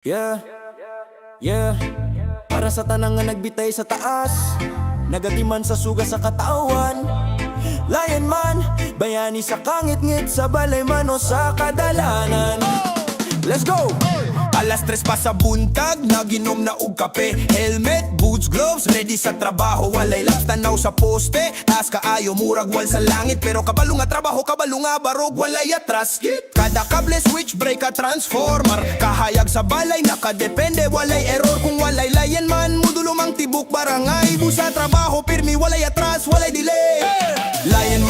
Yeah, yeah. Para sa tanang nga nagbitay sa taas, nagatiman sa suga sa katawan. Lion man, bayani sa kangit-ngit, sa balay man o sa kadalanan. Let's go! Alas 3 pa sa buntag, naginom na og kape. Helmet, boots, gloves, ready sa trabaho. Walay laps, tanaw sa poste. Taas kaayo, murag wal sa langit. Pero kabalo nga trabaho, kabalo nga barog, walay atras. Kada kable, switch, brake, transformer. Kahayag sa balay, nakadepende, walay error. Kung walay lion man, mudulo mang tibok barangay. Busa trabaho, pirmi, walay atras, walay delay. Lion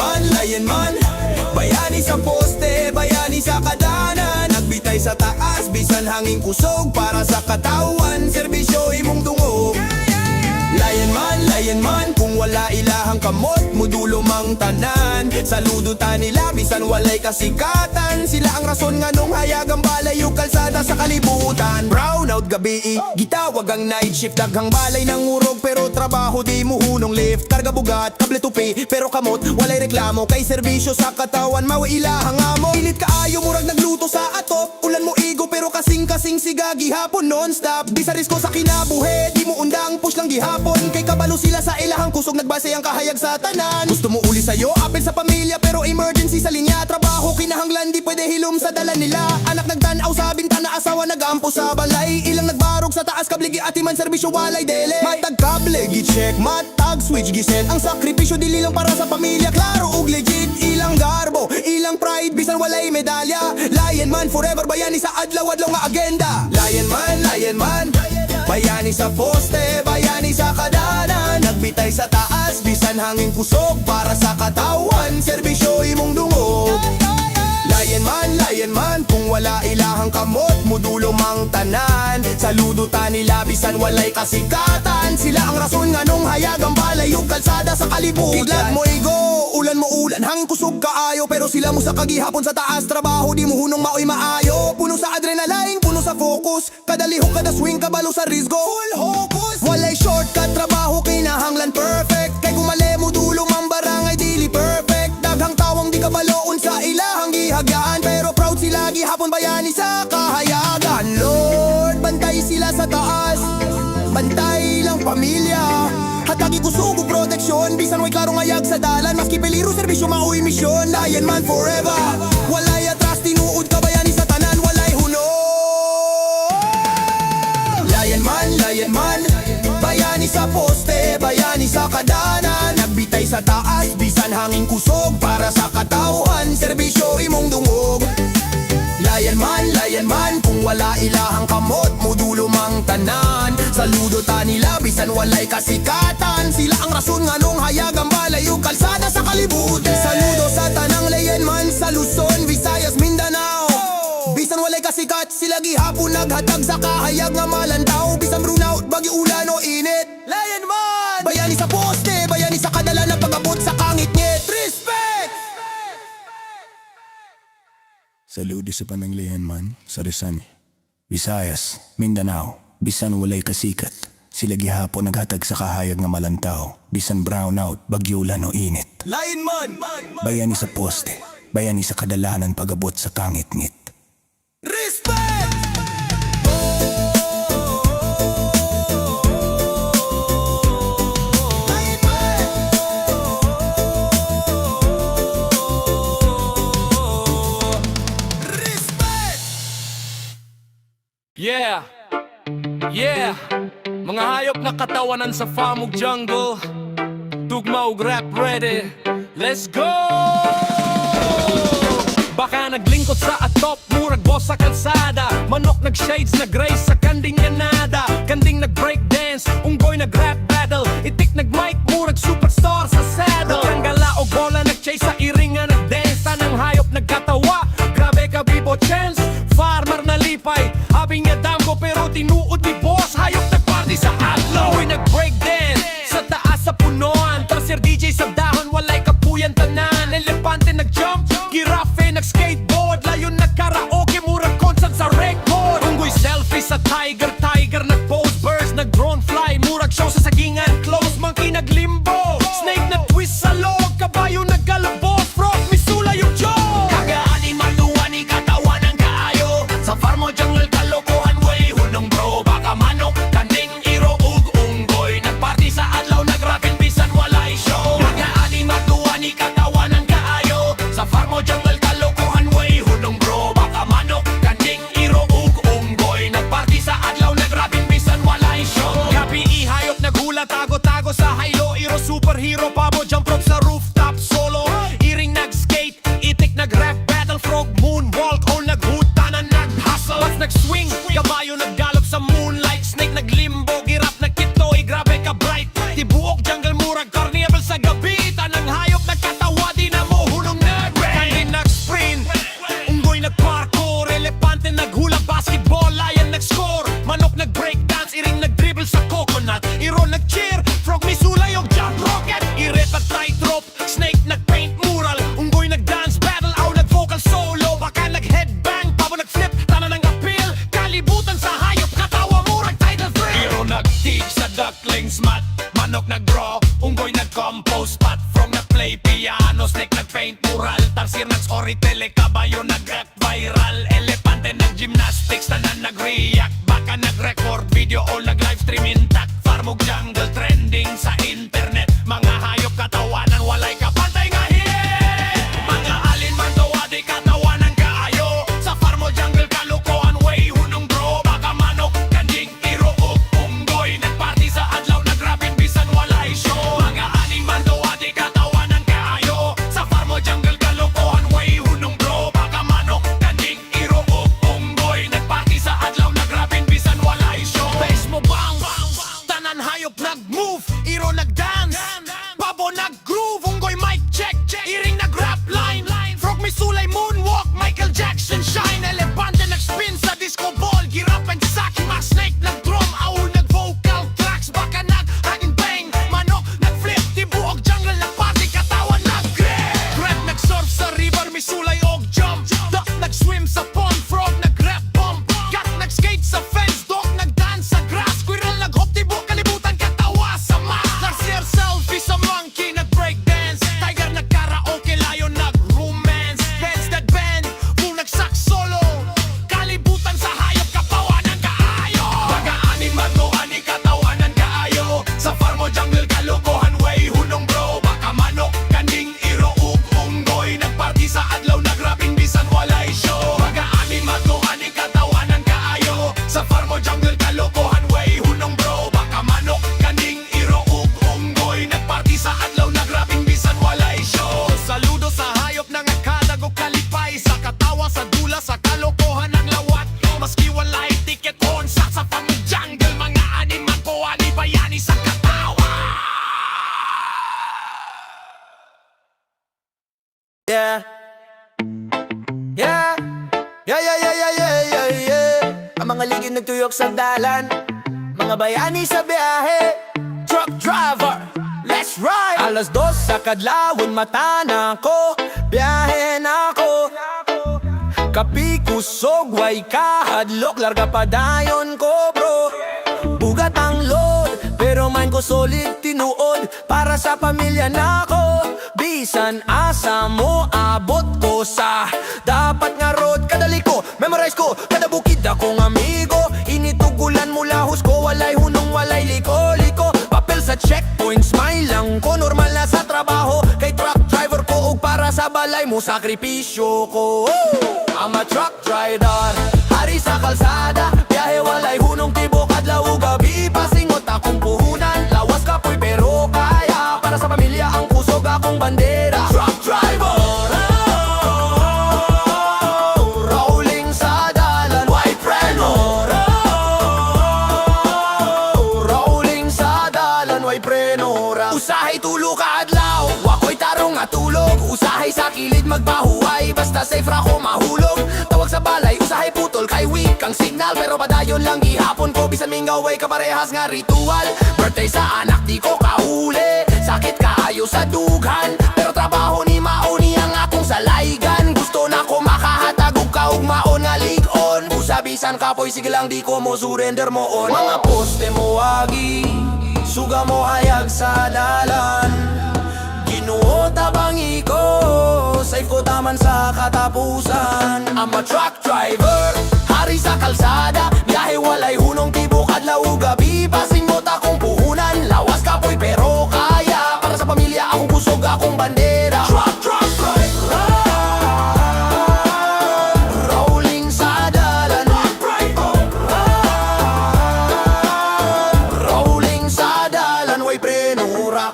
man, bayani sa poste, bayani sa kadana. Nagbitay sa taas, bisan hanging kusog. Para sa katawan, serbisyo imong dungog. Lion man, kung wala ilahang kamot, mudulo mang tanan. Saludo ta nila, bisan walay kasikatan. Sila ang rason nga nung hayagang balay yung kalsada sa kalibutan. Brownout gabi, gitawag ang night shift. Daghang balay ng urog, pero trabaho di mo hunong lift. Karga bugat, kable tupi, pero kamot walay reklamo. Kay serbisyo sa katawan, mawi ilahang amo. Init kaayo, murag nagluto sa atop. Ulan mo igo, pero kasing-kasing siga gihapon non-stop. Di sa risko sa kinabuhi, di mo undang push lang gihapon. Kay kabalo sila sa ilahang kusog, nagbase ang kahayag sa tanan. Gusto mo uli sa'yo, apel sa pamilya, pero emergency sa linya. Trabaho kinahanglan, di pwede hilom sa dala nila. Anak nagtanaw sa bintana, asawa nagampo sa balay. Ilang nagbarog sa taas, kabligi atiman serbisyo walay dele. Matag kable, gi-check, matag switch, gisend. Ang sakripisyo dili lang para sa pamilya, klaro ug legit. Ilang garbo, ilang pride, bisan walay medalya. Lion man forever, bayani sa adlaw-adlaw nga agenda. Lion man, bayani sa poste, bayani sa kadana. Nagbitay sa taas, bisan hanging kusog. Para sa katawan, serbisyo imong dungog. Lion man, kung wala ilahang kamot, mudulo mang tanan. Saludo ta nila, bisan walay kasikatan. Sila ang rason nga nung hayagang balay yung kalsada sa kalibutan. Kidlat mo igo, ulan mo ulan, hanging kusog kaayo. Pero sila mo sa kagihapon sa taas, trabaho di mo hunong maoy maayo. Puno sa adrenaline, puno sa focus. Kada lihok, kada swing, kabalo sa risgo. Full hocus, walay shortcut, trabaho kinahanglan perfect. Kay kumali mo dulo mang barangay, dili perfect. Daghang tawang di kabaloon sa ilahang gihagyaan. Pero proud sila gihapon, bayani sa kahayagan. Lord, bantay sila sa taas, bantay lang pamilya. Hatagi kusugo proteksyon, bisan way klarong hayag sa dalan. Maski peliro, serbisyo maoy misyon. Lion man forever, walay atras, tinuod ka bayani sa tanan, walay hunod. Lion man, bayani sa poste, bayani sa kadana. Nagbitay sa taas, bisan hanging kusog. Para sa katawan, serbisyo imong dungog. Lion man, kung wala ilahang kamot, mudulo mang tanan. Saludo ta nila, bisan walay kasikatan. Sila ang rason nga nung hayagang balay yung kalsada sa kalibutan. Saludo sa tanang lion man sa Luzon, Visayas, Mindanao. Bisan walay kasikat, sila gihapon naghatag sa kahayag nga malantaw. Bisan brownout, bagyo ulan o init. Lion man, bayani sa poste, bayani sa kadala ng pag-abot sa kangit-ngit. Respect! Saludo sa pananglihan man sa Rizal, Visayas, Mindanao. Bisan walay kasikat, sila gihapon naghatag sa kahayag nga malantaw. Bisan brownout, bagyo ulan o init. Lion man, Bayani sa poste, bayani sa kadalanan pag-abot sa kangit-ngit. respect! Yeah, yeah. Mga hayop na katawanan sa farm ug jungle. Tugma ug rap ready. Let's go! Baka naglingkod sa atop, murag boss sa kalsada. Manok nag-shades, nag-race sa kanding yanada. Kanding nag-breakdance, unggoy nag-rap battle. Itik nag-mic, murag superstar sa saddle. Kanggala o bola nag-chase sa iringa, nag-dance. Tanang hayop nagkatawa, grabe ka bibo chance. Farmer na lipay, habing niya damgo pero tinuod ni boss. Hayop nag-party sa adlaw, uy nag-breakdance sa taas sa punuan. Trasir DJ sa dahon, walay kapuyan tanan. Elepante nag-jump, girafe nag-skateboard. Layon nag-karaoke, murag concert sa record. Unggoy selfie sa tiger, tiger nag-pose. Birds nag-drone fly, murag show sa sagingan. Close, monkey nag-limbo. Snake nag-twist sa log, kabayo nag-galabos. Frog, misula yung jaw. Kagaan ni maluwan ni katawan ng kaayo. Sa farm mo jungle kalokohan way. manok nag-draw, unggoy nag-compose, pat from nag-play piano, snake nag-paint mural, tarsir nag-storytell, kabayo nag-act viral, elepante nag-gymnastics, tanan nag-react, baka nag-record video all nag-live stream intact, farmog jungle trending sa internet, mga hayop katawanan, walay kapantay nga hit, mga alin man dawa di katawanan kaayo, sa farmo jungle kalukuhan way hunong bro, baka manok kanding iro ug unggoy, nagparty sa adlaw nagrabin bisan walay show, mga aning man dawa di katawanan kaayo, sa farmo jungle kalukuhan way hunong bro, baka manok kanding iro ug unggoy, nagparty sa adlaw nagrabin bisan walay show. Face mo bang tanan hayop nag-move, iro nag-dance, babo nag-groove, unggoy mic check, iring nag-rap line, frog misulay moonwalk, Michael Jackson shine, elepante nag-spin sa disco ball, girap and sack, mga snake nag-drum, aul nag-vocal tracks, baka nag-hangin bang, manok nag-flip, tibuok jungle nag-party, katawan nag-grip, crab nag-surf sa river, misulay og jump, duck nag-swim sa pond, frog nag-rap bump, cat nag-skate sa fence, dog nag-dance sa grass, squirrel nag-hop, tibok kalibutan, katawa sa mat, narsir selfie sa monkey, nag-break dance, tiger nag-karaoke, lion nag-romance, heads nag-bend, bull nag-sax solo, kalibutan sa hayop, kapawanan kaayo, baga aning mato, aning katawanan kaayo, sa farmo jungle kalokohan way hunong bro, baka manok kaning iro ug unggoy, nagparty sa adlaw nagrabing bisan walay show, baga aning mato, aning katawanan kaayo, sa farmo jungle kalokohan way hunong bro, baka manok kaning iro ug unggoy, nagparty sa adlaw nagrabing bisan walay show. Saludo sa hayop na ngakadag o kalipay, sa katawa, sa dula, sa kalokohan ng lawat, maski walay ticket on sa farmo jungle, mga animan po ani bayani sa katawa. Yeah. Yeah. Yeah, yeah, yeah, yeah, yeah, yeah, yeah. Ang mga ligid nagtuyok sa dalan, mga bayani sa biyahe, truck driver, let's ride. Alas 2 sa kadlawon, mata na ko, biyahe na ko. Kapi kusog, way kahadlok, larga pa dayon ko bro. Bugat ang load, pero man ko solid tinuod, para sa pamilya na ko. Bisan asa mo, abot ko sa dapat nga road, kadali ko, memorize ko, kada bukid akong amigo. Initugulan mula husko, walay hunong, walay liko-liko. Papel sa checkpoints, may lang ko, normal na sa trabaho, kay truck driver ko, ug para sa balay mo, sakripisyo ko. I'm a truck driver, hari sa kalsada, biyahe walay hunong, tibok adlaw ug gabi, pasingot akong puhunan, lawas kapoy pero kaya, para sa pamilya ang kusog akong bandera. Truck driver, rolling sa dalan, way preno. Rolling sa dalan, way preno. Usahay tulo ka adlaw, wako'y tarong nga tulog, usahay sa kilid magpahuway, basta safe ra ko mahulog. Tawag sa balay, usahay putol, kay weak ang signal, pero padayon lang gihapon ko, bisan mingaway kaparehas nga ritual. Birthday sa anak di ko kahuli, sakit kaayo sa dughan, pero trabaho ni mauni ang akong salaygan. Gusto na ko makahatag og kaugmaon nga ligon, usabisan kapoy, sige lang di ko mo surrender mo on. Mga poste mo agi, suga mo hayag sa dalan, Ginoo tabangi ko, safe ko taman sa katapusan. I'm a truck driver, hari sa kalsada, biyahe walay hunong, tibok adlaw ug gabi, pasingot akong puhunan, lawas kapoy pero kaya, para sa pamilya akong kusog akong bandera. Truck driver, rolling sa dalan, rolling sa dalan, way prenura.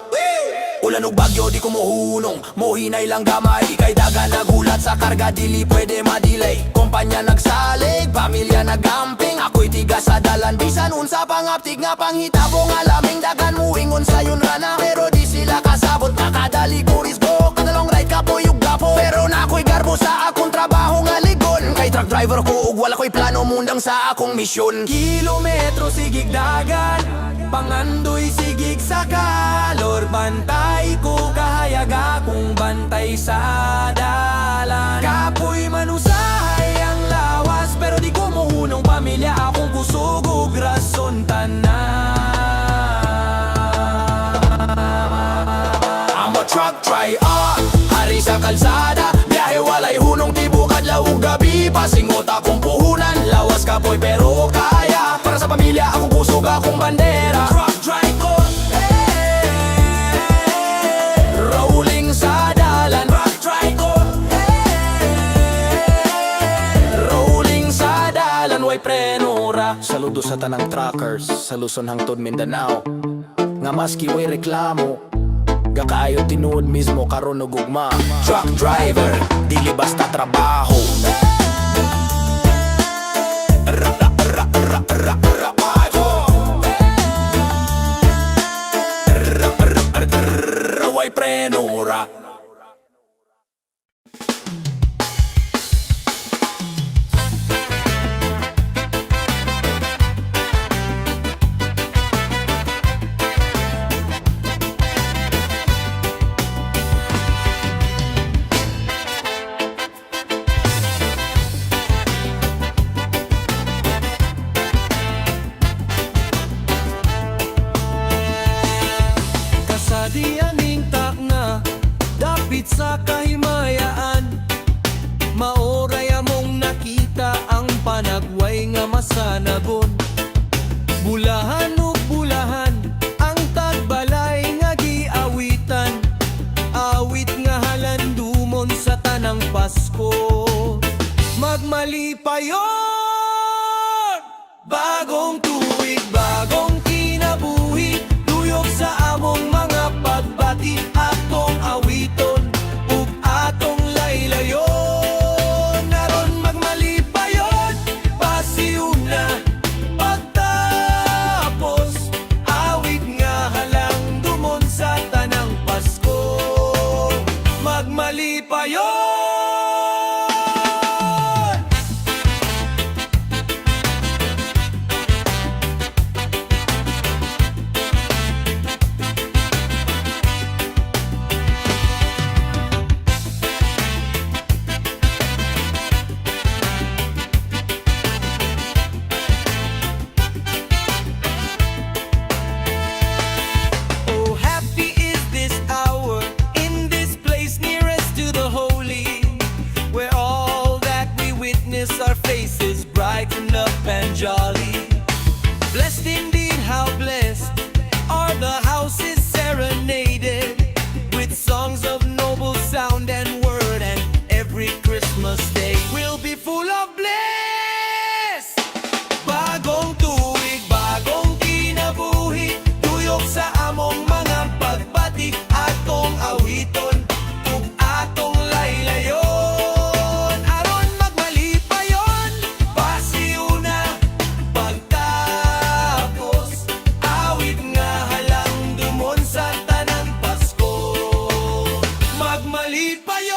Ulan ug bagyo di ko mohunong, mohinay lang gamay, kay daga nagulat sa karga, dili pwede madelay. Kompanya nagsalig, pamilya nagamping, ako'y tiga sa dalan, bisan unsa pangaptig nga panghitabo, nga laming dagan muingon sa yun rana, pero di sila kasabot, makadali ko risgo, kadalong ride kapoy ug gapo, pero na ako'y garbo sa akong trabaho nga ligon, kay truck driver ko ug wala ko'y plano mundang sa akong misyon. Kilometro sigig dagan, pangandoy sigig sa kalor, bantay ko kahayag akong bantay sa dalan. Kapoy manusahay ang lawas, pero di ko mohunong, pamilya akong kusog ug rason tanan. Ay hari sa kalsada, biyahe walay hunong tibok adlaw ug gabi. Pasingot akong puhunan, lawas kapoy pero kaya. Para sa pamilya akong kusog akong bandera. Truck drive ko, rolling sa dalan. Truck drive ko, rolling sa dalan. Way prenura. Saludo sa tanang truckers sa Luzon hangtod Mindanao. Nga maski way reklamo, gakaayo tinuod mismo karon og ugma. Truck driver, dili basta trabaho. Way prenura. Kasadi aning takna, dapit sa kahimayaan. Maoray among nakita ang panagway nga masanagon. Bulahan ug bulahan, ang tagbalay nga giawitan. Awit nga halandumon sa tanang Pasko. Magmalipayon, bagong tuig, bagong kinabuhi. Tuyok sa among mga pagbati, atong awiton ug atong laylayon. Naron magmalipayon, pasiuna pagtapos. Awit nga halang dumon sa tanang Pasko. Magmalipayon. Oh, happy is this hour in this place nearest to the holy, where all that we witness our faces brighten up and jolly. Blessed indeed, how blessed are the houses serenaded with songs of noble sound and word, and every Christmas day will be full of bliss. Bagong tuig, bagong kinabuhi, tuyok sa among mga pagbati, atong awiton ug atong laylayon. Aron magmalipayon, pasiuna pagtapos. Awit nga halang dumon sa tanang Pasko. Magmalipayon.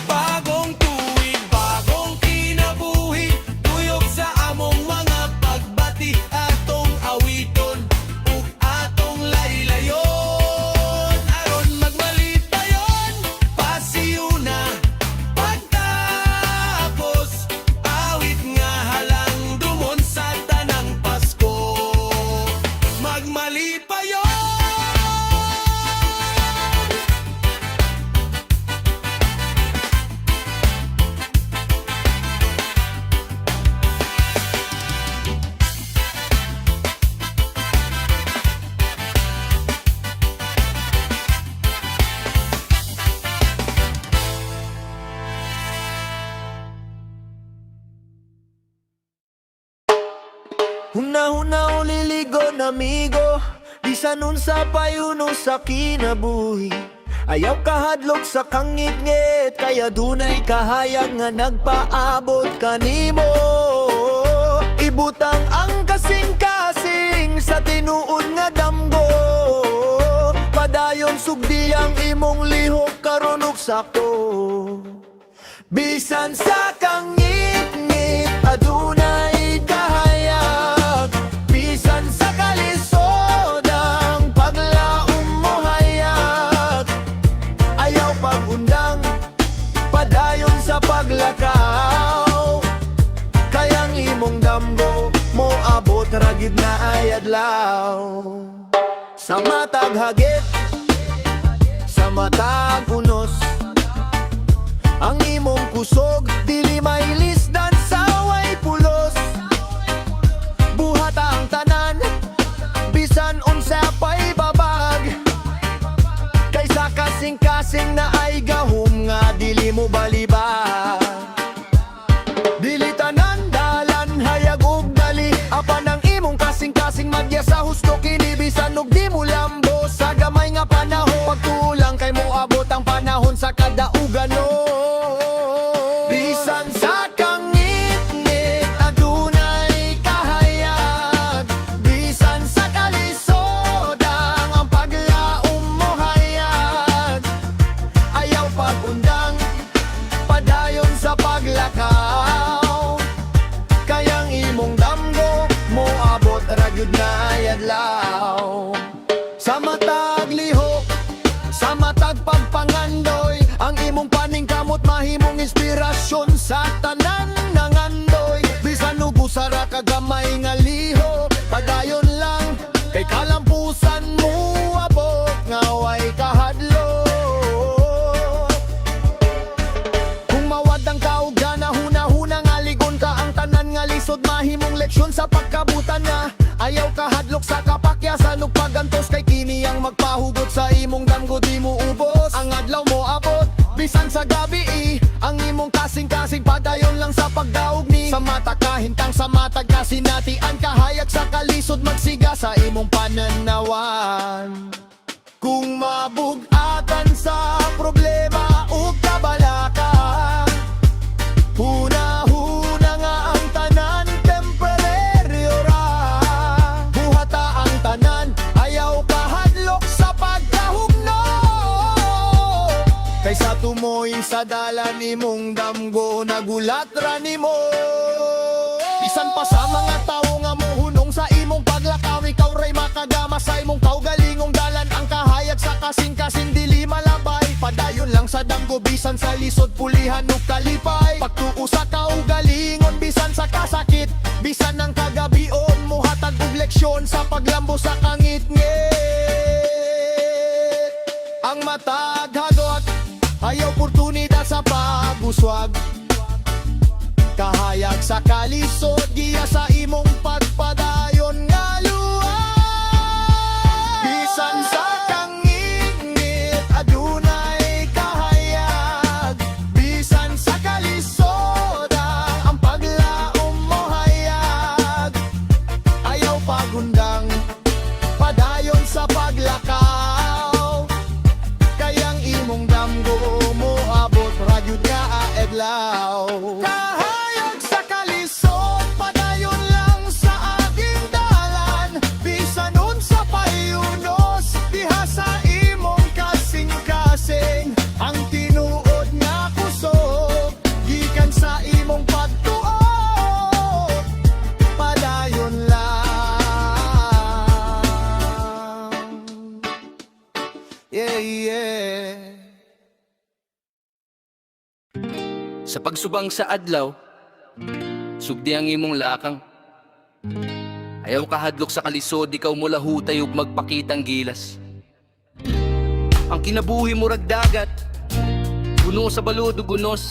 Bagong tuig, bagong kinabuhi, tuyok sa among mga pagbati, atong awiton ug atong laylayon. Aron magmalipayon, pasiuna pagtapos. Awit nga halang dumon sa tanang Pasko. Magmalipayon. Huna-huna uliligon amigo, bisan unsa payuno sa kinabuhi. Ayaw kahadlok sa kangit-ngit, kaya dunay kahayag nga nagpaabot kanimo. Ibutang ang kasing-kasing sa tinuod nga damgo. Padayon sugdi ang imong lihok karon ug sakto. Bisan sa kangit-ngit, aduna adlaw. Sa matag hagit, sa matag unos, ang imong kusog dili mailisdan sa way pulos. Buhata ang tanan, bisan unsa pa'y babag, kaysa kasing-kasing na ay gahom nga dili mo balibag. Dili tanan dalan hayag ug dali, apan ang imong kasing-kasing magya sa husto kini bisan og di mo lambo sa gamay nga panahon. Pagtulang kay mo abot ang panahon sa kadaugan no. Bisan sa kangit-ngit adunay kahayag, bisan sa kalisod ang paglaom mo hayag, ayaw pagundang padayon sa paglakaw, kayang imong damgo mo abot ragyod na adlaw. Sa matag lihok, sa matag pagpangandoy, ang imong paning kamot mahimong inspirasyon sa tanan nangandoy. Bisan ug usara kagamay nga liho, padayon lang kay kalampusan mo abot nga way kahadlok. Kung mawad ang kaugana, huna-huna nga ligon ka ang tanan nga lisod, mahimong leksyon sa pagkabutan nga ayaw kahadlok sa kapakyasan ug pagantos, kay kini ang magpahugot sa imong damgo di mo ubos. Ang adlaw mo abot bisan sa gabi ang imong kasing-kasing padayon lang sa pagdaog ni sa mata kahintang sa matag na sinatian, kahayag sa kalisod magsiga sa imong pananawan. Kung mabugatan sa problema ug kabalaka, huna-huna nga ang tanan temporaryo ra. Buhata ang tanan, ayaw kahadlok sa pagkahugno, kaysa tumoy sa dalan imong damgo nagulat ra nimo. Bisan pa sa mga tawo nga mohunong sa imong paglakaw, ikaw ray makagama sa imong kaugalingong dalan. Ang kahayag sa kasing-kasing dili malabay, padayon lang sa damgo bisan sa lisod pulihan ug kalipay. Pagtuo sa kaugalingon bisan sa kasakit, bisan ang kagabion mo hatag og leksyon sa paglambo sa kangit-ngit. Ang matag hagot, ayaw oportunidad sa pag-uswag, kahayag sa kalisod giya sa imong pagpadayon nga luwag. Bisan sa kangit-ngit adunay kahayag, bisan sa kalisod ang paglaom mo hayag, ayaw pagundang padayon sa paglakaw, kayang imong damgo mo abot ragyod nga adlaw. Kahayag sa kalisod padayon lang sa aging dalan, bisan unsa payunos diha sa imong kasing-kasing. Ang tinuod nga kusog gikan sa imong pagtuo, padayon lang. Yeah. Sa pagsubang sa adlaw, sugdi ang imong lakang. Ayaw kahadlok sa kalisod, ikaw mula hutay ug magpakitang gilas. Ang kinabuhi mo ragdagat, puno sa balod ug unos.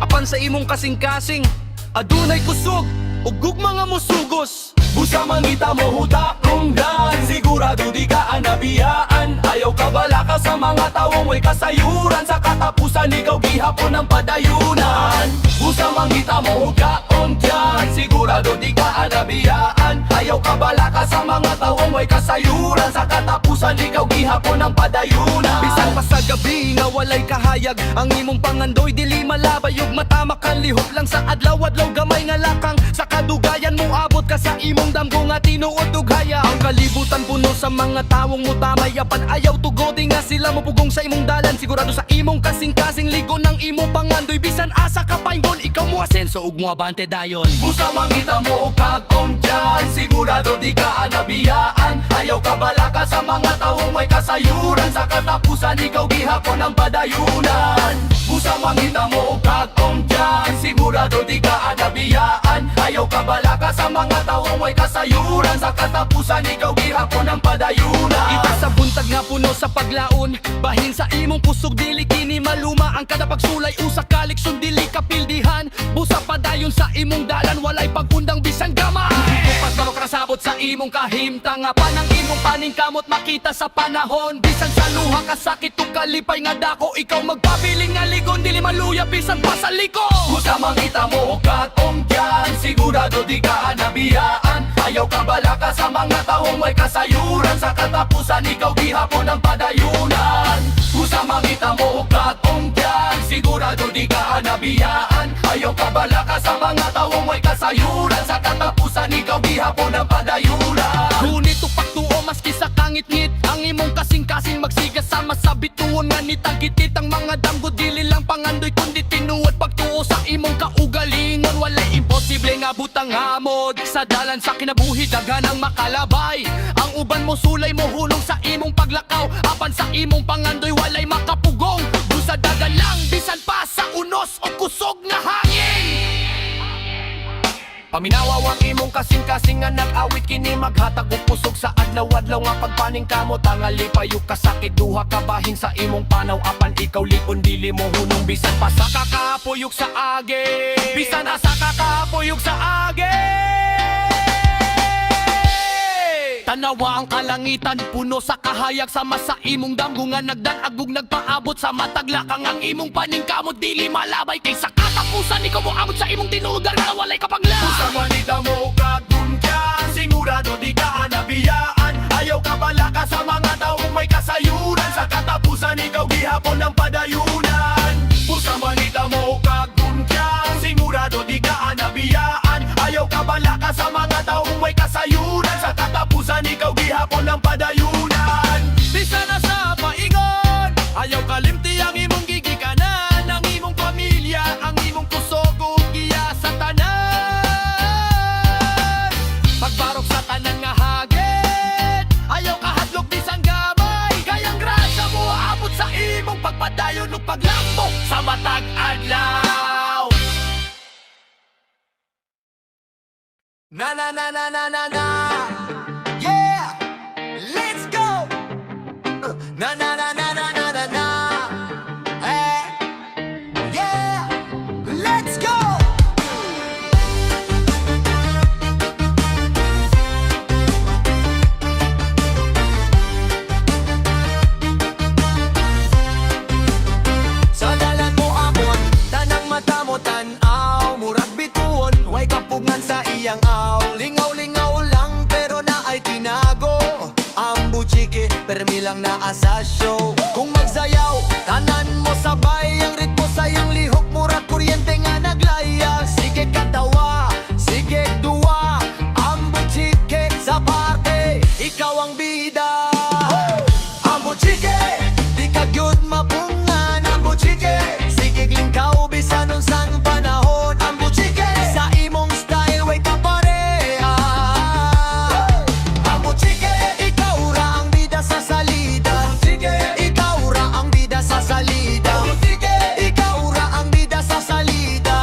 Apan sa imong kasing-kasing, adunay kusog ug gugma nga musugos. Busa mangita mo huta rungdan, sigurado di ka anabiyaan. Ayaw ka bala ka sa mga tawong may kasayuran, sa katapusan ikaw gihapon ng padayunan. Busa mangita mo huta dyan, sigurado di ka anabiyaan. Ayaw ka bala ka sa mga tawong may kasayuran, sa katapusan ikaw gihapon ng padayunan. Bisan pa sa gabi nga walay kahayag, ang imong pangandoy dili malabay ug matamak kan lihok lang sa adlaw-adlaw gamay nga lakang. Sa kadugayan mo abot ka sa imong damgo nga tinuod ug haya. Ang kalibutan puno sa mga tawong mo tamay, apan ayaw tugodi nga sila mopugong sa imong dalan. Sigurado sa imong kasing-kasing ligon ng imong pangandoy, bisan asa ka paingon ikaw mo asenso ug mo abante dayon. Busa mangita mo kagom dyan, sigurado di ka anabiyaan. Ayaw ka bala ka sa mga tawong may kasayuran, sa katapusan ikaw gihapon ng padayunan. Busa Usa mangita mo katong dyan, sigurado di ka anabiyaan. Ayaw ka balaka sa mga taong may kasayuran, sa katapusan ikaw gihapon ang padayunan. Ita sa buntag nga puno sa paglaon, bahin sa imong pusog dili kini maluma. Ang kada pagsulay usa ka leksyon dili kapildihan, busa padayon sa imong dalan walay pagundang bisan gamay. Pagdalo ka sabot sa imong kahimtang, nga panang imong paningkamot makita sa panahon. Bisan sa luha ka sakit ug kalipay nga dako, ikaw magpabiling nga ligon dili maluya bisan pa sa liko. Usa mangita mo katong dyan, sigurado di ka anabiyaan. Ayaw ka balaka sa mga taong may kasayuran, sa katapusan ikaw gihapon ang padayunan. Usa mangita mo katong dyan, sigurado di ka anabiyaan. Ayaw ka balaka sa mga taong may kasayuran, sa katapusan ikaw gihapon ang padayunan. Ngunit upak tuo maski sa kangit-ngit, ang imong kasing-kasing magsigas sama sa bituon nga nitagitit. Ang mga damgo dili lang pangandoy kundi tinuod pagtuo sa imong kaugalingon. Walay imposible nga butang hamod sa dalan sa kinabuhi, daganang makalabay. Ang uban mo sulay mo hulong sa imong paglakaw, apan sa imong pangandoy walay makapugong. Busa dagan lang bisan pa sa unos o kusog nga hangin. Paminawaw ang imong kasing-kasing nga nag-awit kini maghatag og pusog sa adlaw-adlaw nga pagpaning kamot. Tangali payo kasakit duha ka bahin sa imong panaw, apan ikaw lipon dili mo hunong bisan pa sa kakapuyok sa age. Bisan asa kakapuyok sa age. Tanawa ang kalangitan puno sa kahayag, sama sa imong damgo nga nagdanagog nagpaabot sa mataglakang. Ang imong paningkamot dili malabay, kay sa katapusan ikaw mo abot sa imong tinugar nga walay kapagla. Usa manita mo katong dyan, sigurado di ka anabiyaan. Ayaw ka balaka sa mga taong may kasayuran, sa katapusan ikaw gihapon ang padayunan. Usa manita mo katong dyan, sigurado di ka anabiyaan. Ayaw ka balaka sa mga taong may kasayuran, sa katapusan ikaw gihapon ang padayunan. Bisan na sa paingon, ayaw kalimti ang imong gigikanan, ang imong pamilya, ang imong kusog ug giya sa tanan. Pagbarok sa tanan nga hagit, ayaw kahadlok bisan gamay. Kayang grasa mo abot sa imong pagpadayon ug paglambok sa matag adlaw. Na na na na na na na, yeah, let's go. Na na na na na na na na, yeah, let's go. Sa dalan mo amon, tanang mata mo tan-aw, murag bituon, way kapugngan sa iyang aw. Lingaw-lingaw lang pero na ay tinago. Ang buchike, permi lang naa sa show. Kung magsayaw, tanan mo sabay. Ang ritmo sa iyang lihok, murag kuryente nga naglayag. Sige katawa, sige duwa. Ang buchike sa parte, ikaw ang bida. Ang buchike, di ka gyud mapungan. Ang buchike, sige lingkaw bisan unsang panahon. Ang buchike, sa imong style, way ka pareha. Ang buchike, ikaw ra ang bida sa salida. Ikaw ra ang bida sa salida. Ikaw ra ang bida sa salida.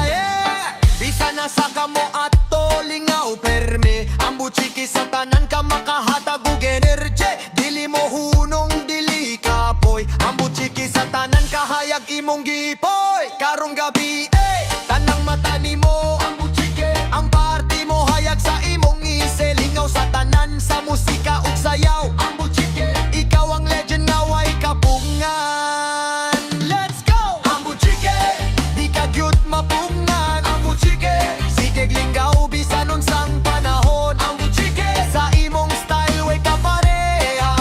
Yeah. Bisan na sa kamo ato lingaw perme, ang buchiki sa tanan ka makahatag og energy. Dili mo hunong dili kapoy, ang buchiki sa tanan kahayag imong gipoy. Karong gabi tanang mata nimo ang buchike, ang party mo hayag sa imong ise. Lingaw sa tanan sa musika ug sayaw, ang buchike, ikaw ang legend nga way kapungan. Let's go! Ang buchike, di ka gyud mapungan. Ang buchike, sige linggaw bisan unsang panahon. Ang buchike, sa imong style way ka pareha.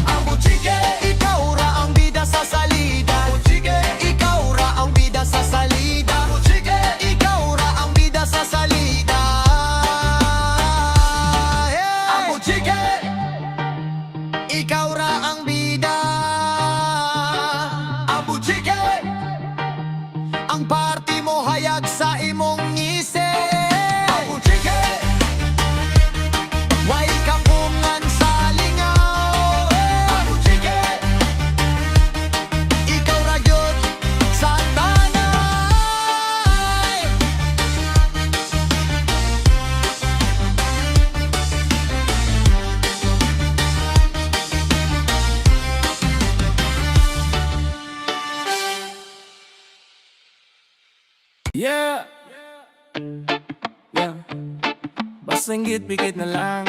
Ang buchike, ikaw ra ang bida sa salida. Ikaw ra ang bida sa salida. Ikaw ra ang bida sa salida. Yeah. Ang buchike, ikaw ra ang bida. Ang buchike, ang party mo hayag sa imong ise. Ang buchike, way kapungan sa lingaw. Ang buchike, Basta inggit, pikit na lang.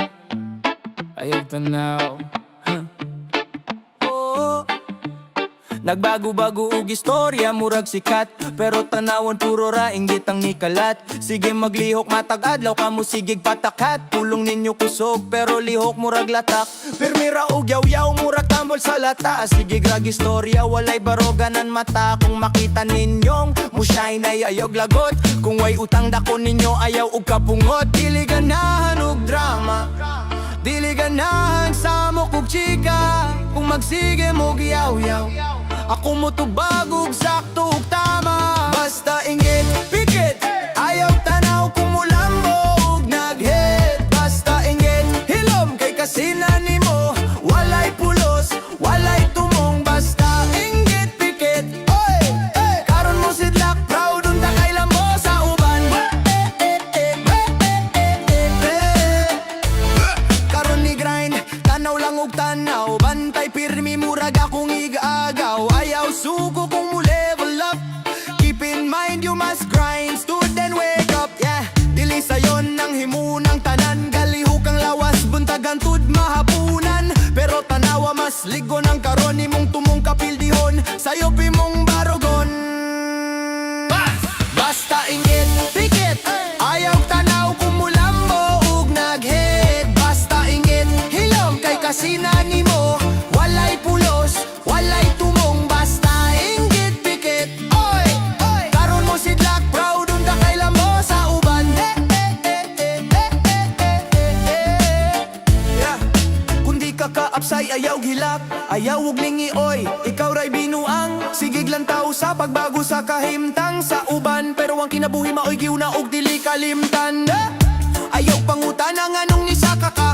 Ayaw tanaw. Oo. Nagbago-bago og istorya, murag sikat. Pero tanawon puro ra inggit ang ikalat. Sige maglihok matag adlaw kamo sigig patakat. Pulong ninyo kusog pero lihok murag latak. Pirmira og yaw-yaw murag tambol sa lata. Sige grag istorya walay baroganan mata. Kung makita ninyong musyay na ayog lagot. Kung way utang dako ninyo ayaw og kapungot. Dili ganahan og drama, dili ganahan sa mo kog chika. Kung magsige mo giyaw-yaw, ako mo tubagog sakto ug tama. Basta inggit, pikit, ayaw tanaw kung mulambo ug naghit. Basta inggit, hilom kay kasinan nimo. Walay pulos, walay tumong. Basta inggit, pikit, oy, karon mo sidlak, proud unta kay lambo sa uban. Karon ni grind, tanaw lang ug tanaw. Bantay pirmi murag akong igaagaw. Ayaw suko kung mo level up. Keep in mind you must grind, stood and wake up, yeah. Dili sayon nang himunang tanan. Galihok ang lawas, buntagan tud mahapunan. Pero tanawa mas ligon ang karon nimong tumong kapildihon. Sayo mong barogon. Basta inggit, pikit, ayaw tanaw kung mulambo ug naghit. Basta inggit, hilom kay kasinan nimo. Walay pulos, walay tumong. Basta inggit, pikit, oy, karon mo sidlak, proud unta kay lambo sa uban. Yeah. Kundi ka kaapsay ayaw gilak, ayaw ug lingi oy. Ikaw ray binuang, sigig lang tao sa pagbago sa kahimtang sa uban. Pero ang kinabuhi maoy giuna og dili kalimtan. Ayaw pangutan ang anong nisaka ka.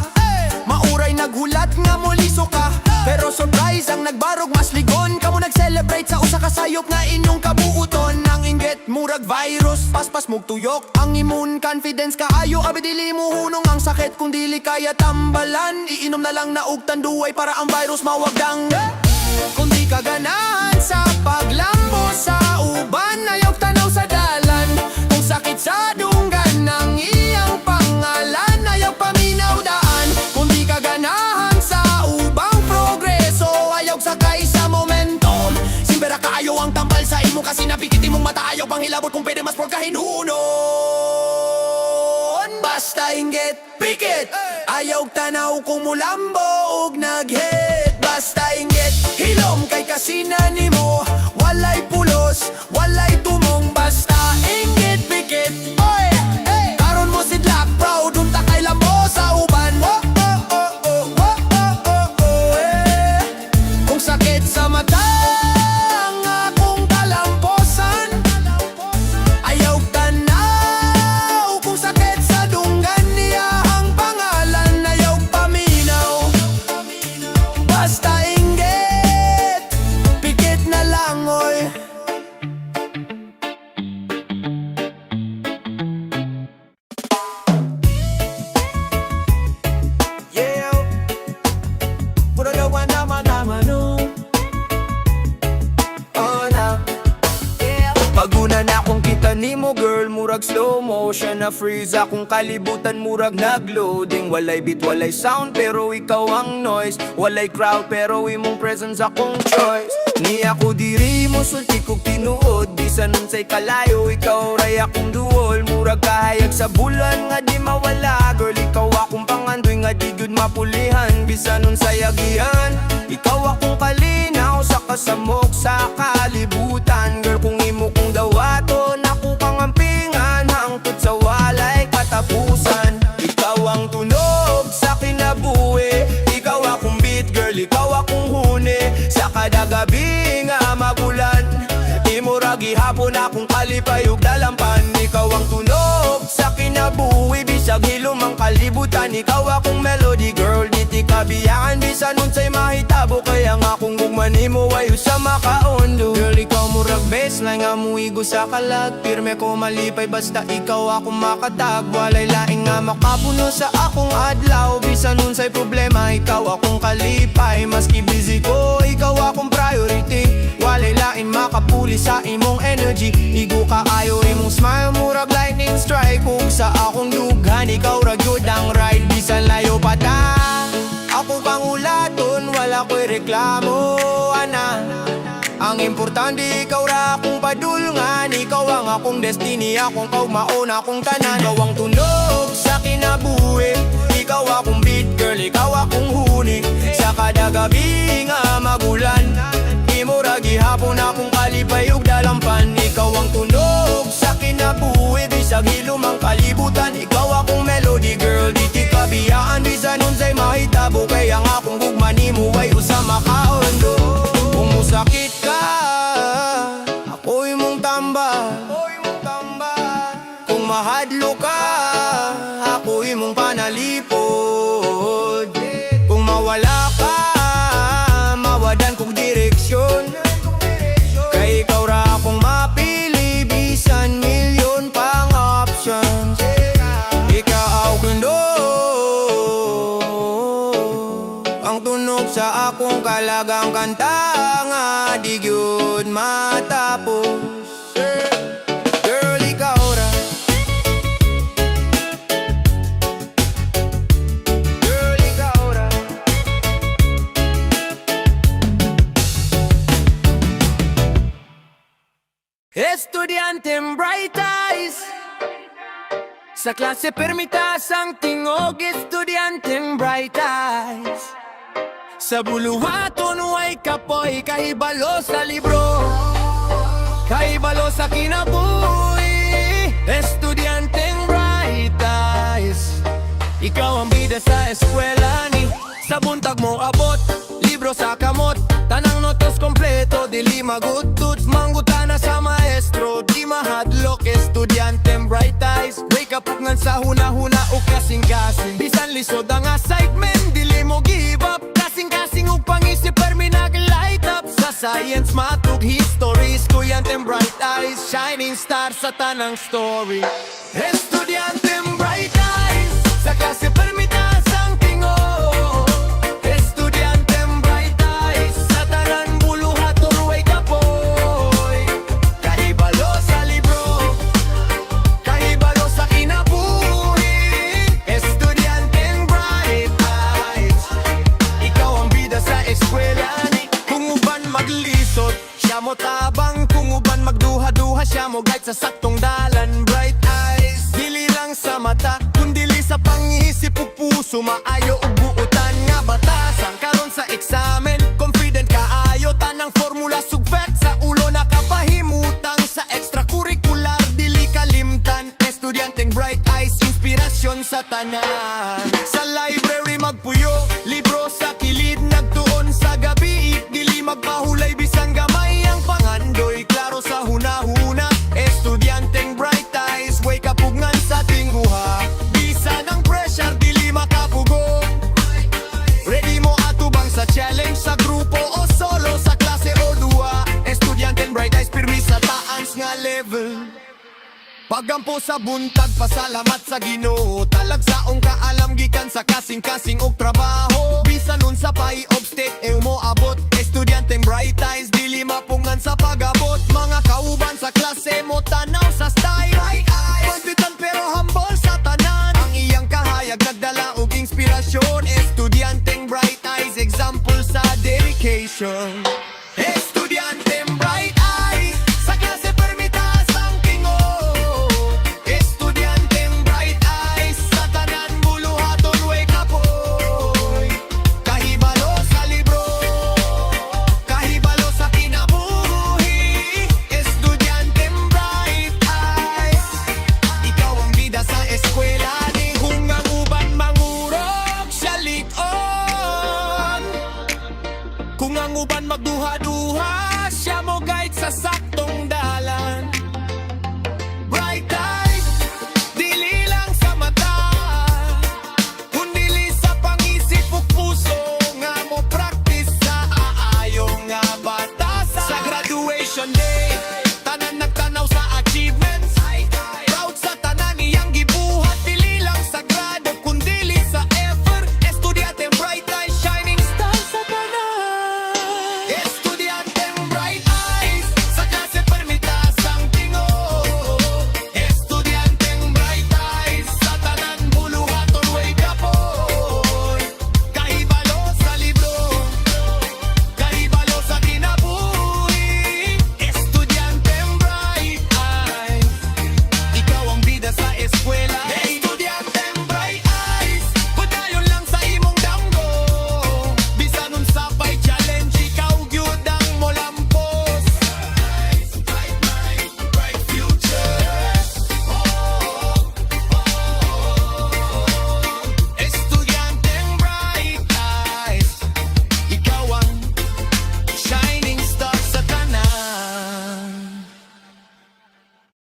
Mauray naghulat nga muliso ka. Pero surprise ang nagbarog mas ligon. Kamo nag-celebrate sa usa ka sayop nga inyong kabuuton. Ang inggit murag virus, paspas mog tuyok. Ang immune confidence kaayo, abi dili mo hunong ang sakit kung dili kaya tambalan. Iinom na lang na og tanduay para ang virus mawagdang. Kung di ka ganahan sa paglambo sa uban, ayaw tanaw sa dalan. Kung sakit sa dunggan ng iyang pangalan, ayaw paminaw daan. Kung di ka ganahan sa ubang progreso, ayaw sakay sa momentum. Simbera kaayo ang tambal sa imo kasi napikit imong mata. Ayaw pang hilabot kung pwede mas por kahinunon. Basta inggit, pikit, ayaw tanaw kung mulambo ug naghit. Basta inggit, hilom kay kasinan nimo. Walay pulos, walay tumong. Basta inggit, pikit, oy, karon mo sidlak, proud unta kay lambo sa uban. Kung sakit sa mata ang akong kalamposan, ayaw tanaw. Kung sakit sa dunggan niya ang pangalan, ayaw paminaw. Basta inggit, pikit na lang oy. Yeah, puro gawa naman no. Oh na, paguna na akong kita nimo girl, murag slow motion na freeze akong kalibutan, murag nagloading. Walay beat, walay sound, pero ikaw ang noise. Walay crowd, pero imong presence akong choice. Ni ako diri mo sulti kog tinuod, bisan unsay kalayo, ikaw ray akong duol. Murag kahayag sa bulan nga di mawala, girl ikaw akong pangandoy nga di gyud mapulihan. Bisan unsay agihan, ikaw akong kalinaw sa kasamok sa kalibutan. Girl kung imo kong dawaton, ako kang ampingan, hangtod sa walay katapusan. Ikaw ang tunog sa kinabuhi, ikaw akong beat girl, ikaw akong huni. Sa kada gabi nga magulan, imo ra gihapon akong kalipayog dalampan. Ikaw ang tunog sa kinabuhi, bisag hilom ang kalibutan. Ikaw akong melody girl, di ti kabiyakan. Bisan unsay mahitabo, kaya nga akong gugman imo ayo sa makaundo. Girl ikaw murag baseline nga muigo sa kalag. Pirme ko malipay basta ikaw akong makatag. Walay laing nga makapuno sa akong adlaw. Bisan unsay problema, ikaw akong kalipay. Maski busy ko, ikaw akong priority. Walay lain makapuli sa imong energy. Igo ka ayo imong smile, murag lightning strike. Kung sa akong dughan, ikaw ra gyud ang ride bisan layo pa ta. Ako kang ulaton, wala ko'y reklamo, ana. Ang importante ikaw ra akong padulngan. Ikaw ang akong destiny, akong kaugmaon, akong tanan. Ikaw ang tunog sa kinabuhi, ikaw akong beat girl, ikaw akong huni. Sa kada gabi nga magulan, imo ra gihapon akong kalipay ug dalampan. Ikaw ang tunog sa kinabuhi, bisag hilumang kalibutan. Ikaw akong melody girl, di ti kabiyaan bisan unsay mahitabo. Kay ang akong gugma nimo ay usa makaundo. Kung musakit ka, ako'y mong tamba. Kung mahadlo ka, ako'y mong panalipod. Kung mawala ka, mawadan kong direksyon. Kay ikaw ra akong mapili, bisan milyon pang options. Ikaw kundo ang tunog sa akong kalagang kanta nga di gyud matapos. Girl, ikaw ra. Girl, ikaw ra. Estudyanteng bright eyes, sa klase permitas ang tingog. Estudyanteng bright eyes, sa buluhaton way kapoy. Kahibalo sa libro, kahibalo sa kinabuhi. Estudyanteng bright eyes, ikaw ang bida sa eskwela ni. Sa buntag mo abot, libro sa kamot. Tanang notos kompleto, dili magutut. Manggutana sa maestro, di mahadlok. Estudyanteng bright eyes, wake up ngan sa huna-huna o kasing-kasing. Bisan lisod ang assignment, dili mo give up. Kasing-kasing o pangisip, permi nag-light up. Sa science, matug history. Estudyanteng bright eyes, shining star sa tanang story. Estudyanteng bright eyes, sa klase permitas ang tingog. Estudyanteng bright eyes, sa tanan buluhaton way kapoy. Kahibalo sa libro, kahibalo sa kinabuhi. Estudyanteng bright eyes, ikaw ang bida sa eskwela ni. Kung uban maglisod, siya mo tabang. Kung uban magduha-duha, siya mo guide sa saktong dalan. Bright eyes, dili lang sa mata, kundili sa pangisip ug puso. Maayo ug buutan nga batasan karon sa eksamen. Confident kaayo, tanang formula sugpet sa ulo. Nakapahimutang sa extracurricular, dili kalimtan. Estudyanteng bright eyes, inspirasyon sa tanan. Sa library magpuyo, libro sa kilid. Nagtuon sa gabi, dili magpahulay bisan gamay ang pangandoy. Klaro sa huna-huna, estudyanteng bright eyes, wake up ugngan sa tingguha. Bisan ang pressure, dili makapugo. Ready mo atubang sa challenge, sa grupo o solo, sa klase o dua. Estudyanteng bright eyes, pirmi sa taas nga level. Pagampo sa buntag, pasalamat sa Ginoo. Talagsaong kaalam gikan sa kasing-kasing og trabaho. Bisan unsa pay obstacle mo abot. Estudyanteng bright eyes, dili mapungan sa pagabot. Mga kauban sa klase mo tanaw sa style. Pagbitan pero humble sa tanan. Ang iyang kahayag nagdala og inspirasyon. Estudyanteng bright eyes, example sa dedication. Estudyanteng bright eyes, sa klase permitas ang tingog. Estudyanteng bright eyes, sa tanan buluhaton way kapoy. Kahibalo sa libro, kahibalo sa kinabuhi. Estudyanteng bright eyes, ikaw ang bida sa eskwela ni. Kung ang uban mangurog, siya lig-on. Kung ang uban magduha-duha, siya mo guide sa saktong dalan.